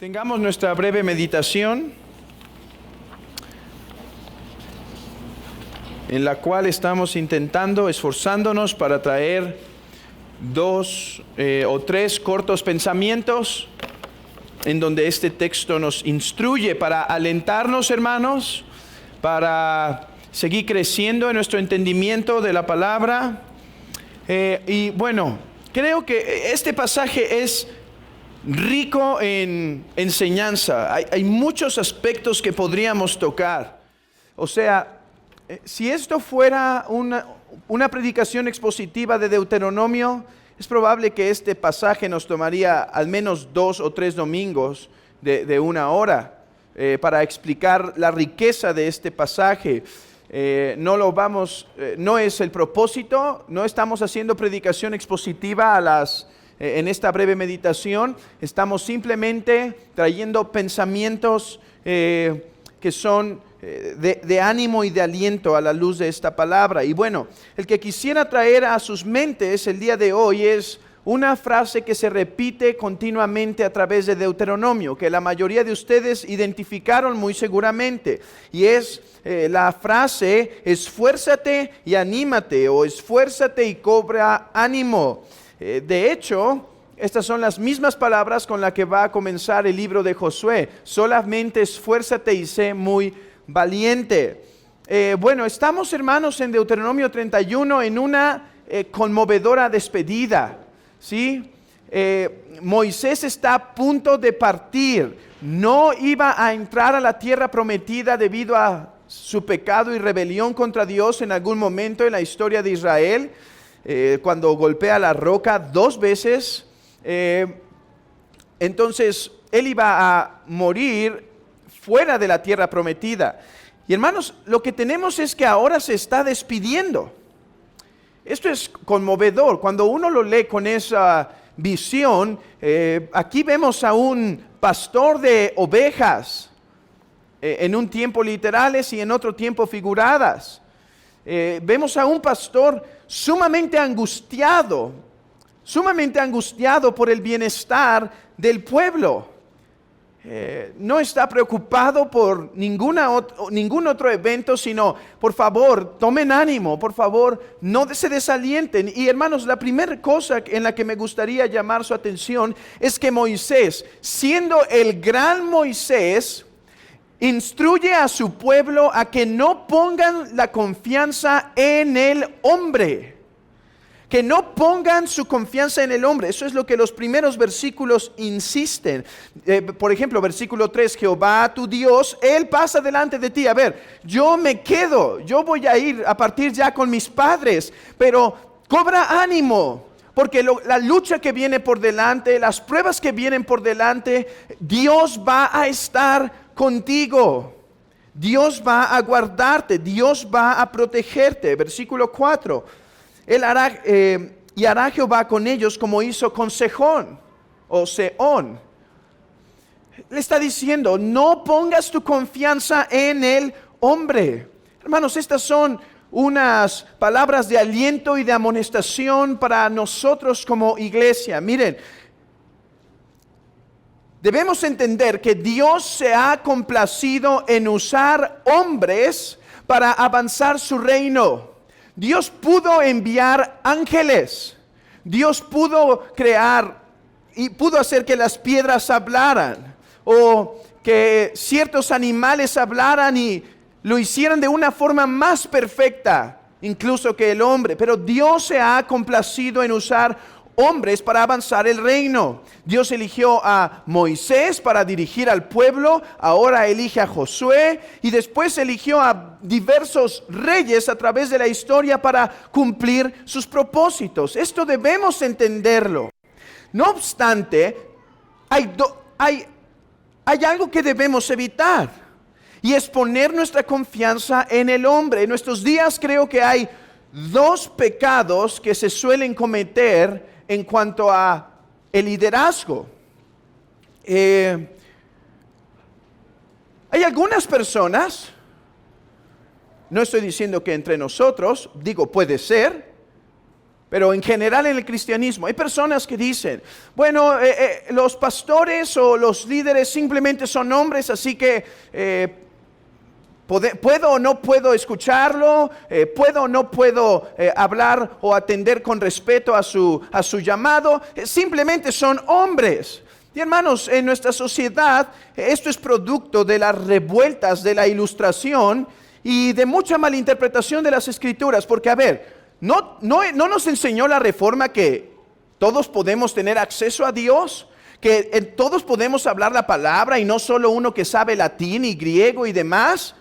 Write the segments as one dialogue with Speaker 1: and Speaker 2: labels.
Speaker 1: Tengamos nuestra breve meditación en la cual estamos esforzándonos para traer dos o tres cortos pensamientos en donde este texto nos instruye para alentarnos, hermanos, para seguir creciendo en nuestro entendimiento de la palabra. Y bueno, creo que este pasaje es rico en enseñanza. Hay muchos aspectos que podríamos tocar. O sea, si esto fuera una predicación expositiva de Deuteronomio, es probable que este pasaje nos tomaría al menos 2 o 3 domingos de 1 hora para explicar la riqueza de este pasaje. No es el propósito, no estamos haciendo predicación expositiva en esta breve meditación. Estamos simplemente trayendo pensamientos que son de ánimo y de aliento a la luz de esta palabra. Y bueno, el que quisiera traer a sus mentes el día de hoy es una frase que se repite continuamente a través de Deuteronomio, que la mayoría de ustedes identificaron muy seguramente, y es la frase: esfuérzate y anímate, o esfuérzate y cobra ánimo. De hecho, estas son las mismas palabras con las que va a comenzar el libro de Josué: solamente esfuérzate y sé muy valiente. Bueno, estamos, hermanos, en Deuteronomio 31 en una conmovedora despedida, ¿sí? Moisés está a punto de partir. No iba a entrar a la tierra prometida debido a su pecado y rebelión contra Dios en algún momento en la historia de Israel. Cuando golpea la roca 2 veces, entonces él iba a morir fuera de la tierra prometida. Y hermanos, lo que tenemos es que ahora se está despidiendo. Esto es conmovedor. Cuando uno lo lee con esa visión, aquí vemos a un pastor de ovejas, en un tiempo literales y en otro tiempo figuradas. Vemos a un pastor sumamente angustiado por el bienestar del pueblo. No está preocupado por ningún otro evento, sino, por favor, tomen ánimo, por favor, no se desalienten. Y hermanos, la primera cosa en la que me gustaría llamar su atención es que Moisés, siendo el gran Moisés, instruye a su pueblo a que no pongan la confianza en el hombre. Que no pongan su confianza en el hombre. Eso es lo que los primeros versículos insisten. Por ejemplo, versículo 3, Jehová tu Dios, Él pasa delante de ti. A ver, yo me quedo, yo voy a ir a partir ya con mis padres, pero cobra ánimo. Porque la lucha que viene por delante, las pruebas que vienen por delante, Dios va a estar contigo. Dios va a guardarte, Dios va a protegerte. Versículo 4. Él hará Jehová con ellos como hizo con Sejón o Sehón. Le está diciendo: no pongas tu confianza en el hombre. Hermanos, estas son unas palabras de aliento y de amonestación para nosotros como iglesia. Miren, debemos entender que Dios se ha complacido en usar hombres para avanzar su reino. Dios pudo enviar ángeles. Dios pudo crear y pudo hacer que las piedras hablaran, o que ciertos animales hablaran y lo hicieran de una forma más perfecta incluso que el hombre. Pero Dios se ha complacido en usar hombres para avanzar el reino. Dios eligió a Moisés para dirigir al pueblo, ahora elige a Josué y después eligió a diversos reyes a través de la historia para cumplir sus propósitos. Esto debemos entenderlo. No obstante, hay algo que debemos evitar, y es poner nuestra confianza en el hombre. En nuestros días creo que hay 2 pecados que se suelen cometer en cuanto a el liderazgo. Hay algunas personas, no estoy diciendo que entre nosotros, digo puede ser, Pero en general en el cristianismo hay personas que dicen, bueno, los pastores o los líderes simplemente son hombres, así que puedo o no puedo escucharlo, puedo o no puedo hablar o atender con respeto a su llamado, simplemente son hombres. Y hermanos, en nuestra sociedad esto es producto de las revueltas de la Ilustración y de mucha malinterpretación de las Escrituras, porque a ver, ¿no nos enseñó la Reforma que todos podemos tener acceso a Dios? Que todos podemos hablar la palabra y no solo uno que sabe latín y griego y demás.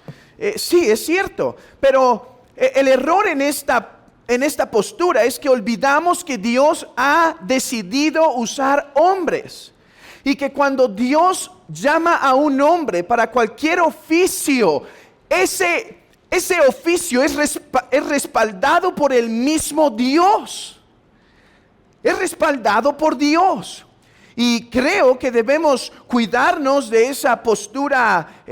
Speaker 1: Sí, es cierto, pero el error en esta postura es que olvidamos que Dios ha decidido usar hombres y que cuando Dios llama a un hombre para cualquier oficio, ese oficio es respaldado por el mismo Dios. Es respaldado por Dios. Y creo que debemos cuidarnos de esa postura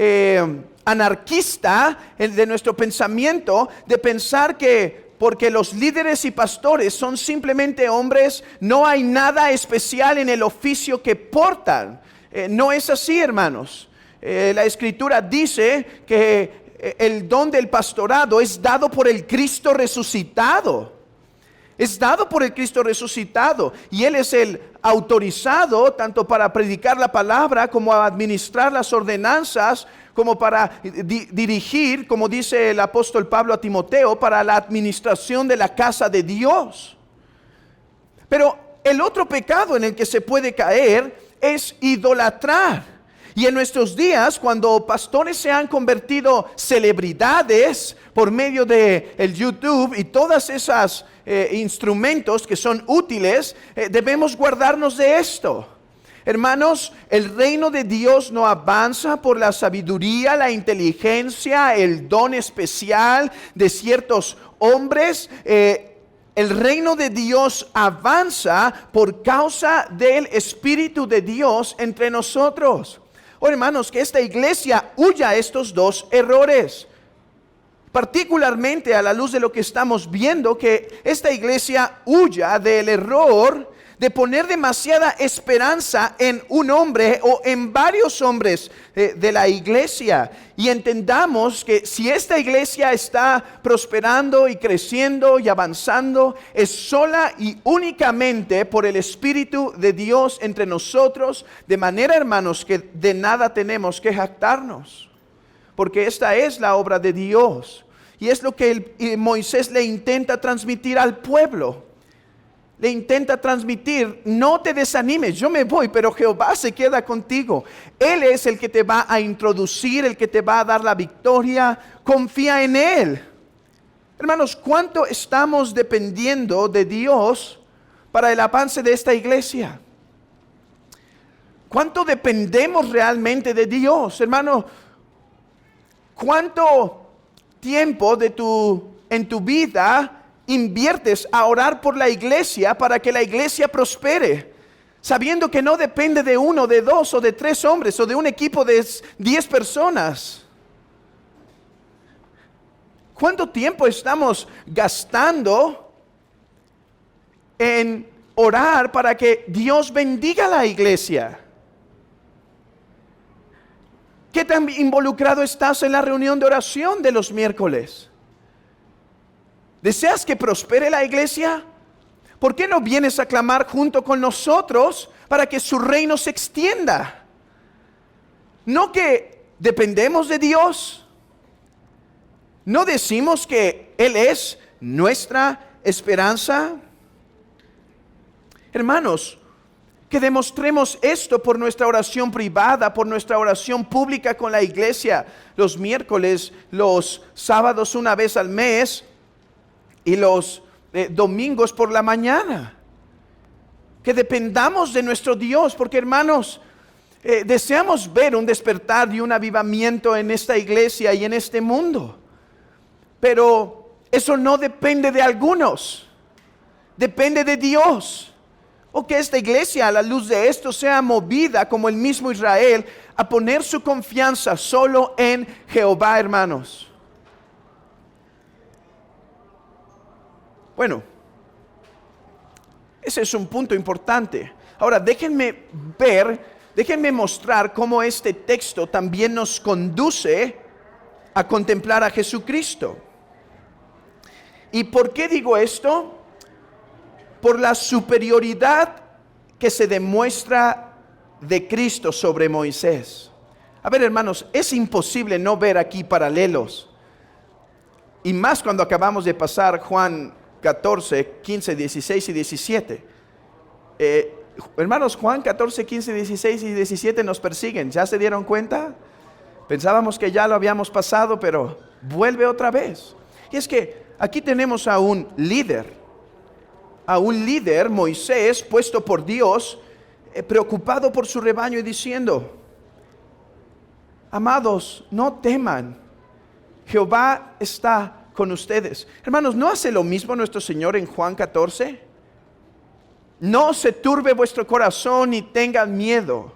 Speaker 1: anarquista de nuestro pensamiento, de pensar que porque los líderes y pastores son simplemente hombres, no hay nada especial en el oficio que portan. No es así, hermanos. La Escritura dice que el don del pastorado es dado por el Cristo resucitado. Es dado por el Cristo resucitado. Y Él es el autorizado tanto para predicar la palabra como a administrar las ordenanzas, como para dirigir, como dice el apóstol Pablo a Timoteo, para la administración de la casa de Dios. Pero el otro pecado en el que se puede caer es idolatrar. Y en nuestros días, cuando pastores se han convertido celebridades por medio de el YouTube y todas esas instrumentos que son útiles, debemos guardarnos de esto. Hermanos, el reino de Dios no avanza por la sabiduría, la inteligencia, el don especial de ciertos hombres. El reino de Dios avanza por causa del Espíritu de Dios entre nosotros. Oh, hermanos, que esta iglesia huya a estos dos errores. Particularmente a la luz de lo que estamos viendo, que esta iglesia huya del error de poner demasiada esperanza en un hombre o en varios hombres de la iglesia. Y entendamos que si esta iglesia está prosperando y creciendo y avanzando, es sola y únicamente por el Espíritu de Dios entre nosotros, de manera, hermanos, que de nada tenemos que jactarnos, porque esta es la obra de Dios. Y es lo que Moisés le intenta transmitir al pueblo. Le intenta transmitir, no te desanimes, yo me voy, pero Jehová se queda contigo. Él es el que te va a introducir, el que te va a dar la victoria. Confía en Él. Hermanos, ¿cuánto estamos dependiendo de Dios para el avance de esta iglesia? ¿Cuánto dependemos realmente de Dios? Hermano, ¿cuánto tiempo en tu vida inviertes a orar por la iglesia para que la iglesia prospere, sabiendo que no depende de uno, de dos o de tres hombres o de un equipo de 10 personas? ¿Cuánto tiempo estamos gastando en orar para que Dios bendiga la iglesia? ¿Qué tan involucrado estás en la reunión de oración de los miércoles? ¿Deseas que prospere la iglesia? ¿Por qué no vienes a clamar junto con nosotros para que su reino se extienda? ¿No que dependemos de Dios? ¿No decimos que Él es nuestra esperanza? Hermanos, que demostremos esto por nuestra oración privada, por nuestra oración pública con la iglesia, los miércoles, los sábados una vez al mes, y los domingos por la mañana. Que dependamos de nuestro Dios, porque hermanos, deseamos ver un despertar y un avivamiento en esta iglesia y en este mundo. Pero eso no depende de algunos, depende de Dios. O que esta iglesia a la luz de esto sea movida como el mismo Israel a poner su confianza solo en Jehová, hermanos. Bueno, Ese es un punto importante. Ahora, déjenme mostrar cómo este texto también nos conduce a contemplar a Jesucristo. ¿Y por qué digo esto? Por la superioridad que se demuestra de Cristo sobre Moisés. A ver, hermanos, es imposible no ver aquí paralelos. Y más cuando acabamos de pasar Juan 14, 15, 16 y 17. Hermanos, Juan 14, 15, 16 y 17 nos persiguen. ¿Ya se dieron cuenta? Pensábamos que ya lo habíamos pasado, pero vuelve otra vez. Y es que aquí tenemos a un líder, Moisés, puesto por Dios, preocupado por su rebaño y diciendo: amados, no teman, Jehová está con ustedes. Hermanos, ¿no hace lo mismo nuestro Señor en Juan 14? No se turbe vuestro corazón ni tengan miedo.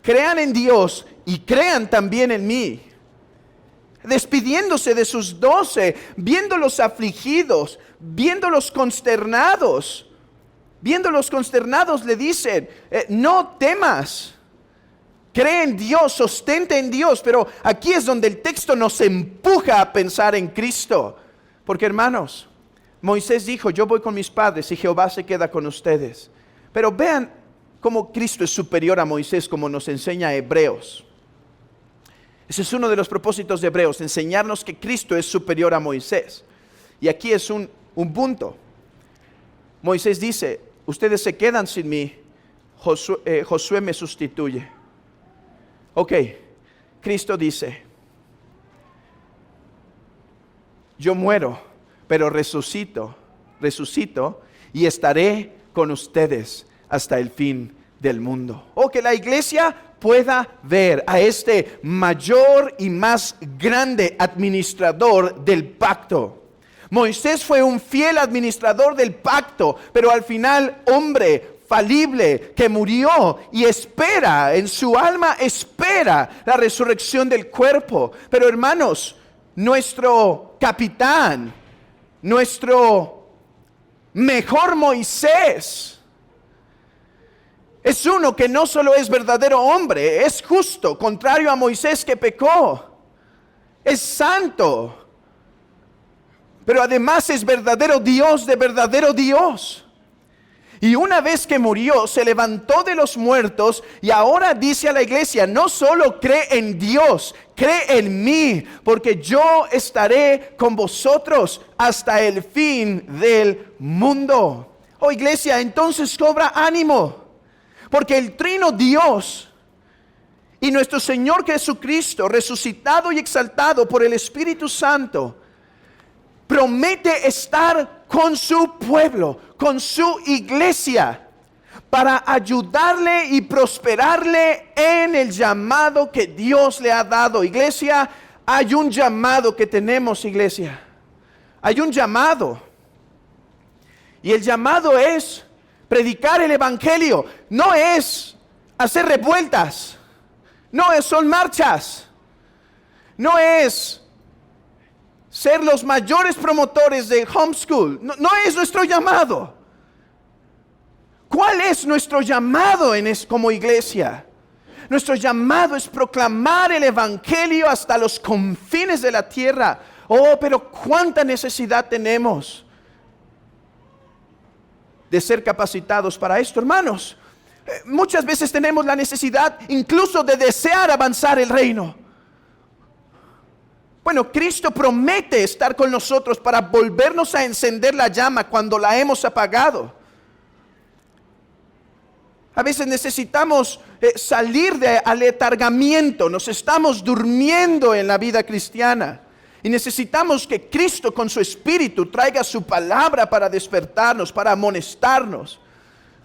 Speaker 1: Crean en Dios y crean también en mí. Despidiéndose de sus 12, viéndolos afligidos, viéndolos consternados, le dicen: no temas, cree en Dios, sostente en Dios. Pero aquí es donde el texto nos empuja a pensar en Cristo. Porque, hermanos, Moisés dijo: yo voy con mis padres y Jehová se queda con ustedes. Pero vean cómo Cristo es superior a Moisés, como nos enseña Hebreos. Ese es uno de los propósitos de Hebreos, enseñarnos que Cristo es superior a Moisés. Y aquí es un punto. Moisés dice: ustedes se quedan sin mí, Josué me sustituye. Ok, Cristo dice: yo muero, pero resucito y estaré con ustedes hasta el fin del mundo. O que la iglesia pueda ver a este mayor y más grande administrador del pacto. Moisés fue un fiel administrador del pacto, pero al final hombre falible que murió y espera, en su alma espera la resurrección del cuerpo. Pero, hermanos, nuestro capitán, nuestro mejor Moisés, es uno que no solo es verdadero hombre, es justo, contrario a Moisés que pecó. Es santo, pero además es verdadero Dios de verdadero Dios. Y una vez que murió, se levantó de los muertos y ahora dice a la iglesia: no solo cree en Dios, cree en mí, porque yo estaré con vosotros hasta el fin del mundo. Oh, iglesia, entonces cobra ánimo. Porque el trino Dios y nuestro Señor Jesucristo, resucitado y exaltado por el Espíritu Santo, promete estar con su pueblo, con su iglesia, para ayudarle y prosperarle en el llamado que Dios le ha dado. Iglesia, hay un llamado que tenemos, iglesia. Hay un llamado. Y el llamado es predicar el evangelio. No es hacer revueltas, son marchas, no es ser los mayores promotores de homeschool, no es nuestro llamado. ¿Cuál es nuestro llamado como iglesia? Nuestro llamado es proclamar el evangelio hasta los confines de la tierra. Oh, pero cuánta necesidad tenemos de ser capacitados para esto, hermanos. Muchas veces tenemos la necesidad incluso de desear avanzar el reino. Bueno, Cristo promete estar con nosotros para volvernos a encender la llama cuando la hemos apagado. A veces necesitamos salir de aletargamiento, nos estamos durmiendo en la vida cristiana. Y necesitamos que Cristo con su Espíritu traiga su palabra para despertarnos, para amonestarnos.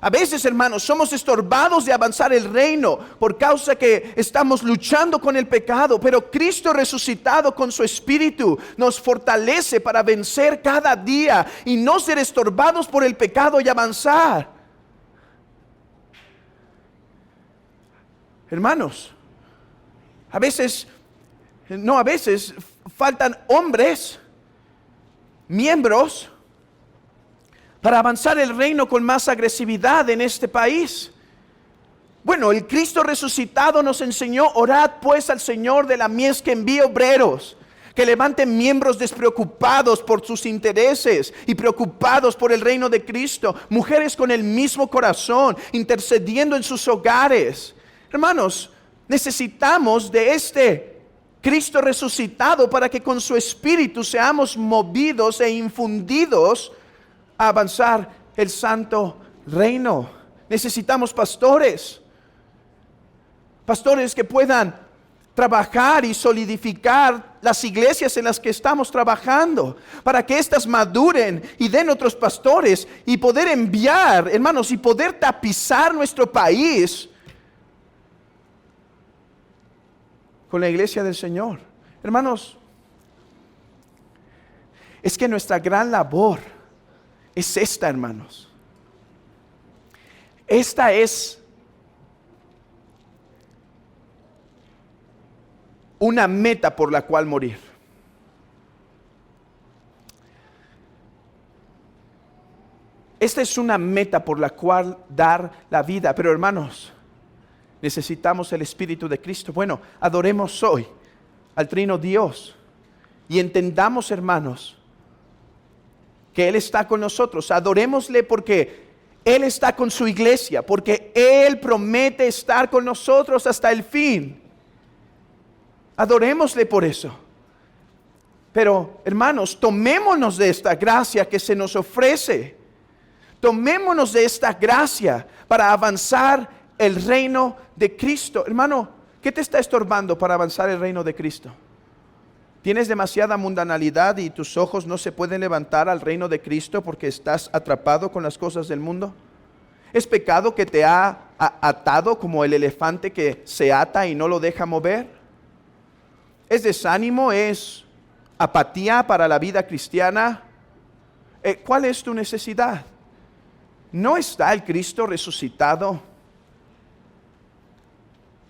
Speaker 1: A veces, hermanos, somos estorbados de avanzar el reino por causa que estamos luchando con el pecado. Pero Cristo resucitado con su Espíritu nos fortalece para vencer cada día y no ser estorbados por el pecado y avanzar. Hermanos, a veces faltan hombres, miembros, para avanzar el reino con más agresividad en este país? Bueno, el Cristo resucitado nos enseñó: orad pues al Señor de la mies que envíe obreros, que levanten miembros despreocupados por sus intereses y preocupados por el reino de Cristo, mujeres con el mismo corazón, intercediendo en sus hogares. Hermanos, necesitamos de este Cristo resucitado para que con su Espíritu seamos movidos e infundidos a avanzar el santo reino. Necesitamos pastores que puedan trabajar y solidificar las iglesias en las que estamos trabajando, para que éstas maduren y den otros pastores y poder enviar, hermanos, y poder tapizar nuestro país con la iglesia del Señor. Hermanos, es que nuestra gran labor es esta, hermanos. Esta es una meta por la cual morir. Esta es una meta por la cual dar la vida. Pero hermanos, necesitamos el Espíritu de Cristo. Bueno, adoremos hoy al Trino Dios y entendamos, hermanos, que Él está con nosotros. Adorémosle porque Él está con su iglesia, porque Él promete estar con nosotros hasta el fin. Adorémosle por eso. Pero, hermanos, tomémonos de esta gracia que se nos ofrece. Tomémonos de esta gracia para avanzar el reino de Cristo. Hermano, ¿qué te está estorbando para avanzar el reino de Cristo? ¿Tienes demasiada mundanalidad y tus ojos no se pueden levantar al reino de Cristo porque estás atrapado con las cosas del mundo? ¿Es pecado que te ha atado como el elefante que se ata y no lo deja mover? ¿Es desánimo? ¿Es apatía para la vida cristiana? ¿Cuál es tu necesidad? ¿No está el Cristo resucitado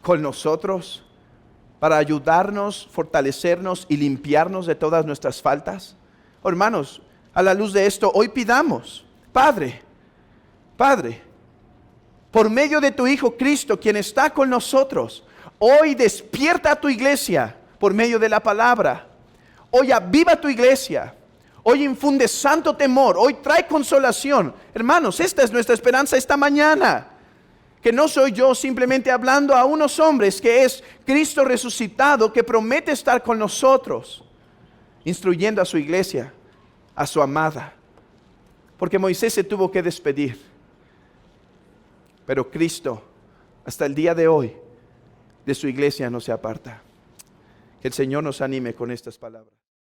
Speaker 1: con nosotros para ayudarnos, fortalecernos y limpiarnos de todas nuestras faltas? Oh, hermanos, a la luz de esto, hoy pidamos: Padre, por medio de tu Hijo Cristo, quien está con nosotros, hoy despierta a tu iglesia por medio de la palabra. Hoy aviva tu iglesia. Hoy infunde santo temor. Hoy trae consolación. Hermanos, esta es nuestra esperanza esta mañana. Que no soy yo simplemente hablando a unos hombres, que es Cristo resucitado, que promete estar con nosotros, instruyendo a su iglesia, a su amada. Porque Moisés se tuvo que despedir, pero Cristo, hasta el día de hoy, de su iglesia no se aparta. Que el Señor nos anime con estas palabras.